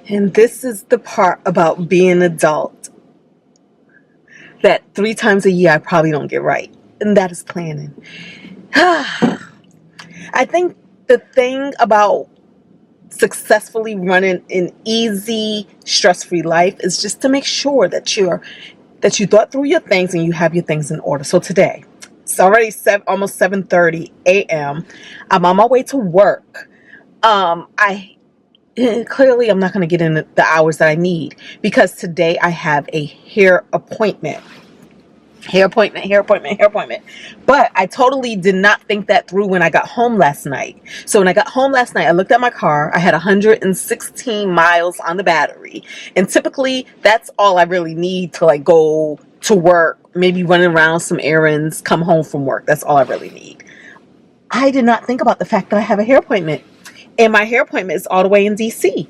And this is the part about being an adult that 3 times a year I probably don't get right. And that is planning. I think the thing about successfully running an easy, stress-free life is just to make sure that you thought through your things and you have your things in order. So today, it's already almost 7:30 a.m. I'm on my way to work. Clearly I'm not going to get in the hours that I need because today I have a hair appointment. But I totally did not think that through when I got home last night. So when I got home last night, I looked at my car. I had 116 miles on the battery. And typically that's all I really need to like go to work, maybe running around some errands, come home from work. That's all I really need. I did not think about the fact that I have a hair appointment. And my hair appointment is all the way in DC.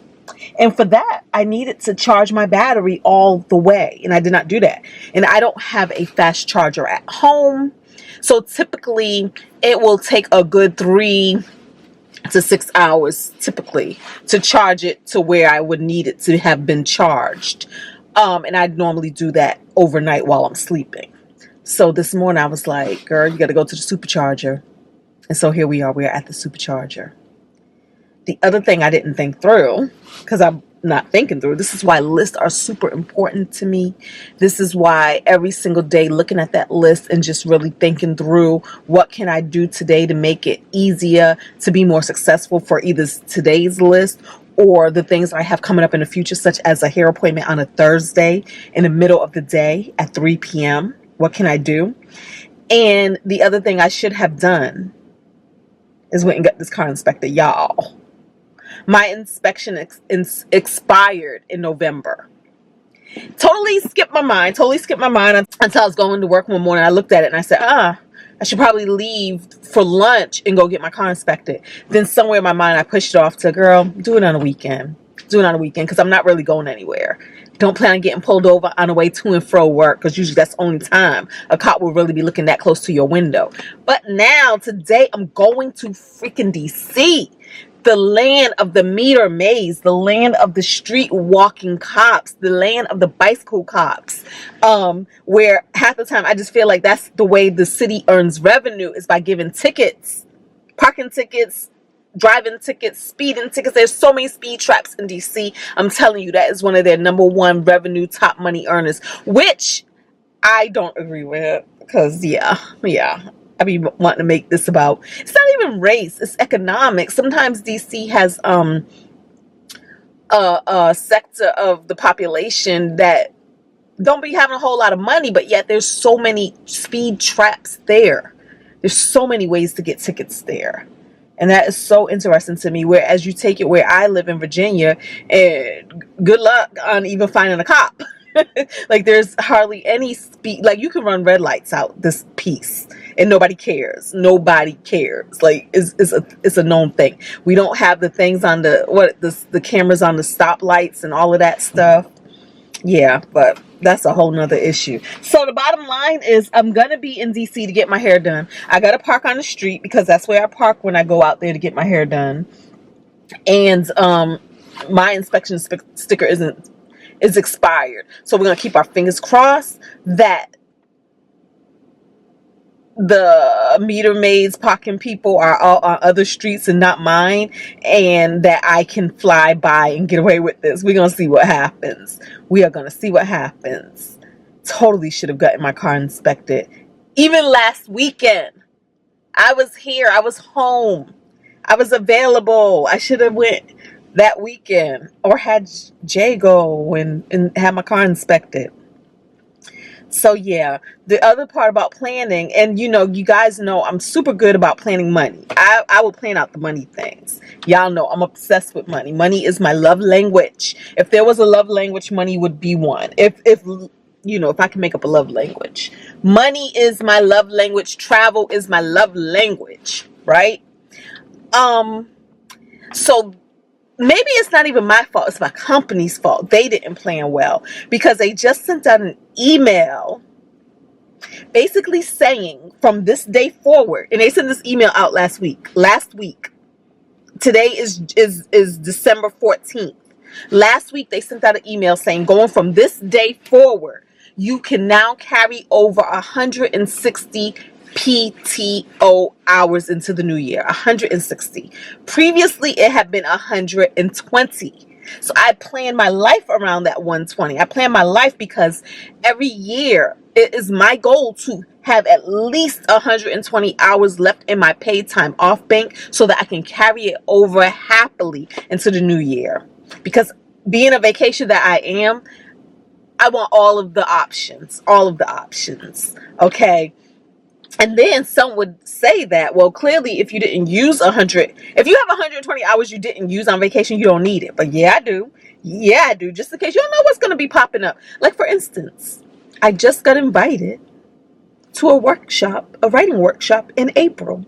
And for that, I needed to charge my battery all the way. And I did not do that. And I don't have a fast charger at home. So typically, it will take a good 3 to 6 hours, typically, to charge it to where I would need it to have been charged. And I'd normally do that overnight while I'm sleeping. So this morning, I was like, girl, you got to go to the supercharger. And so here we are. We're at the supercharger. The other thing I didn't think through, because I'm not thinking through, this is why lists are super important to me. This is why every single day looking at that list and just really thinking through what can I do today to make it easier, to be more successful for either today's list or the things I have coming up in the future, such as a hair appointment on a Thursday in the middle of the day at 3 p.m. What can I do? And the other thing I should have done is went and got this car inspected, y'all. My inspection expired in November. Totally skipped my mind until I was going to work one morning. I looked at it and I said, I should probably leave for lunch and go get my car inspected. Then somewhere in my mind, I pushed it off to, girl, do it on a weekend. Do it on a weekend because I'm not really going anywhere. Don't plan on getting pulled over on the way to and fro work because usually that's the only time a cop will really be looking that close to your window. But now, today, I'm going to freaking DC. The land of the meter maze, the land of the street walking cops, the land of the bicycle cops, where half the time I just feel like that's the way the city earns revenue is by giving tickets, parking tickets, driving tickets, speeding tickets. There's so many speed traps in DC. I'm telling you, that is one of their #1 revenue top money earners, which I don't agree with because yeah. I be wanting to make this about, it's not even race, it's economics. Sometimes DC has a sector of the population that don't be having a whole lot of money, but yet there's so many speed traps there. There's so many ways to get tickets there. And that is so interesting to me. Whereas you take it where I live in Virginia, and good luck on even finding a cop. Like there's hardly any speed. Like you can run red lights out this piece and nobody cares. Like it's a known thing. We don't have the things on the cameras on the stoplights and all of that stuff. Yeah, but that's a whole nother issue. So the bottom line is I'm going to be in DC to get my hair done. I got to park on the street because that's where I park when I go out there to get my hair done. And my inspection sticker is expired. So we're going to keep our fingers crossed that the meter maids parking people are all on other streets and not mine, and that I can fly by and get away with this. We're going to see what happens. We are going to see what happens. Totally should have gotten my car inspected. Even last weekend, I was here. I was home. I was available. I should have went that weekend or had Jay go and have my car inspected. So yeah, the other part about planning, and you guys know I'm super good about planning money. I will plan out the money things. Y'all know I'm obsessed with money. Money is my love language. If there was a love language, money would be one. If I can make up a love language. Money is my love language. Travel is my love language, right? So maybe it's not even my fault. It's my company's fault. They didn't plan well because they just sent out an email basically saying from this day forward, and they sent this email out last week. Today is December 14th. Last week, they sent out an email saying going from this day forward, you can now carry over 160 PTO hours into the new year. 160. Previously, it had been 120. So I plan my life around that 120. I plan my life because every year it is my goal to have at least 120 hours left in my paid time off bank so that I can carry it over happily into the new year. Because being a vacation that I am, I want all of the options. All of the options. Okay. And then some would say that, well, clearly if you didn't use if you have 120 hours you didn't use on vacation, you don't need it. But yeah, I do. Yeah, I do. Just in case you don't know what's going to be popping up. Like, for instance, I just got invited to a writing workshop in April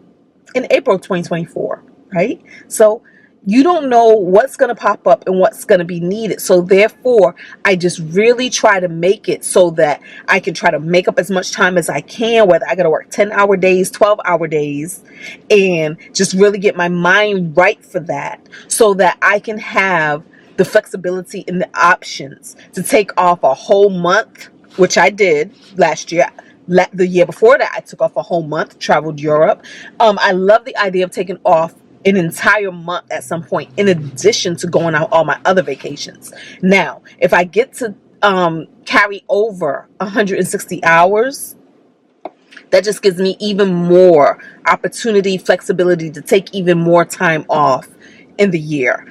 2024, right? So you don't know what's going to pop up and what's going to be needed. So therefore, I just really try to make it so that I can try to make up as much time as I can, whether I got to work 10-hour days, 12-hour days, and just really get my mind right for that so that I can have the flexibility and the options to take off a whole month, which I did last year. The year before that, I took off a whole month, traveled Europe. I love the idea of taking off an entire month at some point, in addition to going on all my other vacations. Now, if I get to carry over 160 hours, that just gives me even more opportunity, flexibility to take even more time off in the year.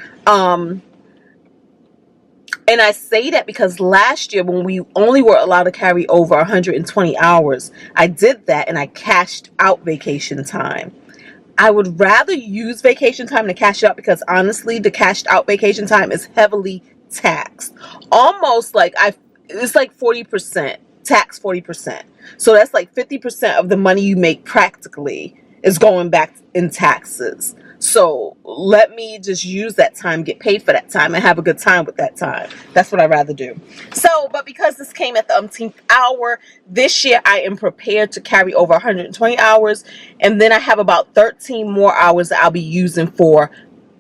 And I say that because last year, when we only were allowed to carry over 120 hours, I did that and I cashed out vacation time. I would rather use vacation time to cash out because honestly, the cashed out vacation time is heavily taxed. Almost like it's like 40%, tax 40%. So that's like 50% of the money you make practically is going back in taxes. So let me just use that time, get paid for that time, and have a good time with that time. That's what I'd rather do. So, but because this came at the umpteenth hour, this year I am prepared to carry over 120 hours. And then I have about 13 more hours that I'll be using for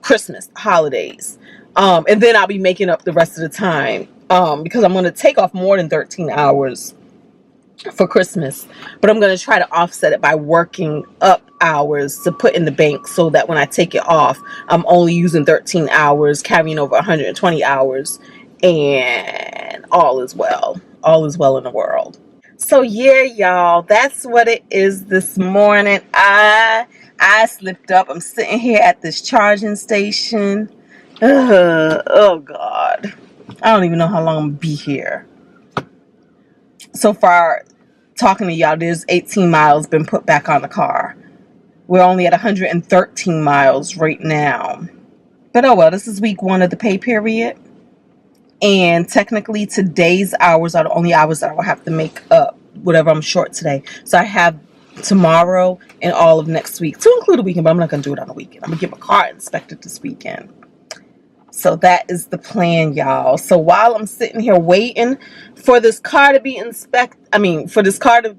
Christmas, holidays. And then I'll be making up the rest of the time because I'm going to take off more than 13 hours for Christmas, but I'm going to try to offset it by working up hours to put in the bank so that when I take it off, I'm only using 13 hours, carrying over 120 hours, and all is well. All is well in the world. So yeah, y'all, that's what it is this morning. I slipped up. I'm sitting here at this charging station. Oh God, I don't even know how long I'm gonna be here. So far, talking to y'all, there's 18 miles been put back on the car. We're only at 113 miles right now. But oh well, this is week 1 of the pay period. And technically today's hours are the only hours that I will have to make up whatever I'm short today. So I have tomorrow and all of next week to include a weekend, but I'm not going to do it on the weekend. I'm going to get my car inspected this weekend. So that is the plan, y'all. So while I'm sitting here waiting for this car to be for this car to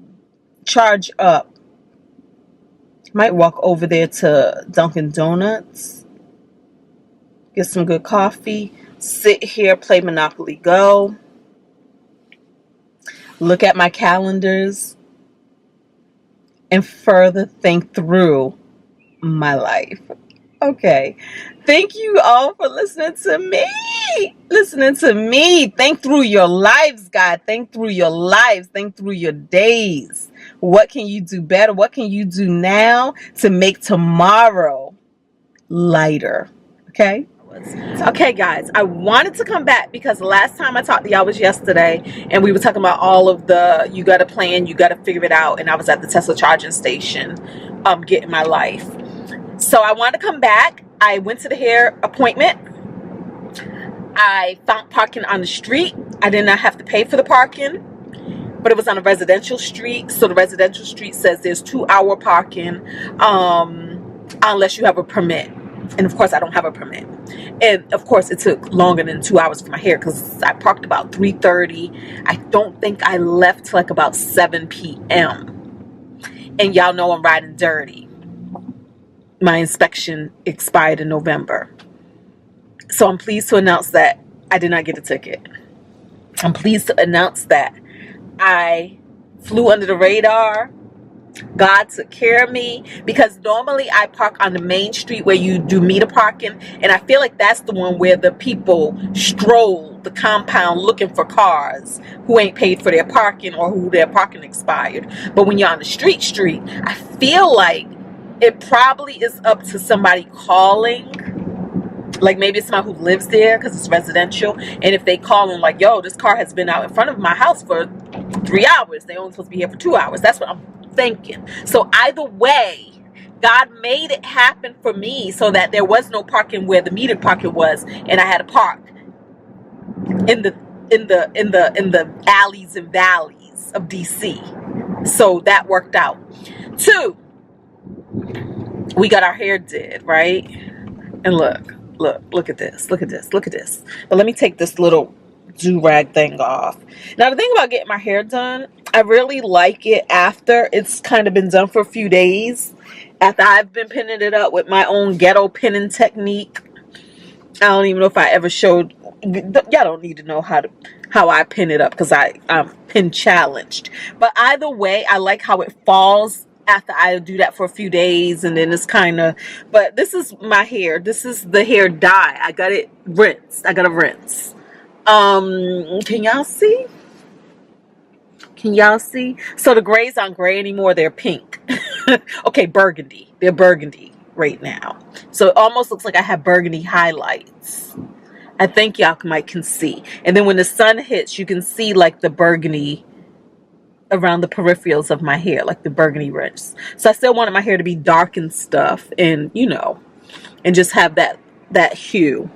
charge up, might walk over there to Dunkin' Donuts, get some good coffee, sit here, play Monopoly Go, look at my calendars, and further think through my life. Okay. Thank you all for listening to me. Think through your lives, God. Think through your lives. Think through your days. What can you do better? What can you do now to make tomorrow lighter? Okay? Okay, guys, I wanted to come back because the last time I talked to y'all was yesterday, and we were talking about all of the you got to plan, you got to figure it out, and I was at the Tesla charging station getting my life. So I wanted to come back. I went to the hair appointment. I found parking on the street. I did not have to pay for the parking, but it was on a residential street. So the residential street says there's 2-hour parking unless you have a permit. And of course, I don't have a permit. And of course, it took longer than 2 hours for my hair because I parked about 3:30. I don't think I left till like about 7 p.m. And y'all know I'm riding dirty. My inspection expired in November. So I'm pleased to announce that I did not get a ticket. I'm pleased to announce that I flew under the radar. God took care of me, because normally I park on the main street where you do meter parking, and I feel like that's the one where the people stroll the compound looking for cars who ain't paid for their parking or who their parking expired. But when you're on the street, I feel like it probably is up to somebody calling, like maybe it's somebody who lives there because it's residential, and if they call and like, yo, this car has been out in front of my house for 3 hours, they only supposed to be here for 2 hours. That's what I'm thinking. So either way, God made it happen for me so that there was no parking where the metered parking was, and I had to park in the alleys and valleys of DC. So that worked out. 2, we got our hair did, right? And look at this. But let me take this little do-rag thing off. Now, the thing about getting my hair done, I really like it after it's kind of been done for a few days. After I've been pinning it up with my own ghetto pinning technique. I don't even know if I ever showed. Y'all don't need to know how I pin it up, because I'm pin challenged. But either way, I like how it falls after I do that for a few days, and then it's kind of. But this is my hair. This is the hair dye. I got it rinsed. I got to rinse. Can y'all see? Can y'all see? So the grays aren't gray anymore. They're pink. Okay, burgundy. They're burgundy right now. So it almost looks like I have burgundy highlights. I think y'all can see. And then when the sun hits, you can see like the burgundy around the peripherals of my hair, like the burgundy rinse. So I still wanted my hair to be dark and stuff, and and just have that hue.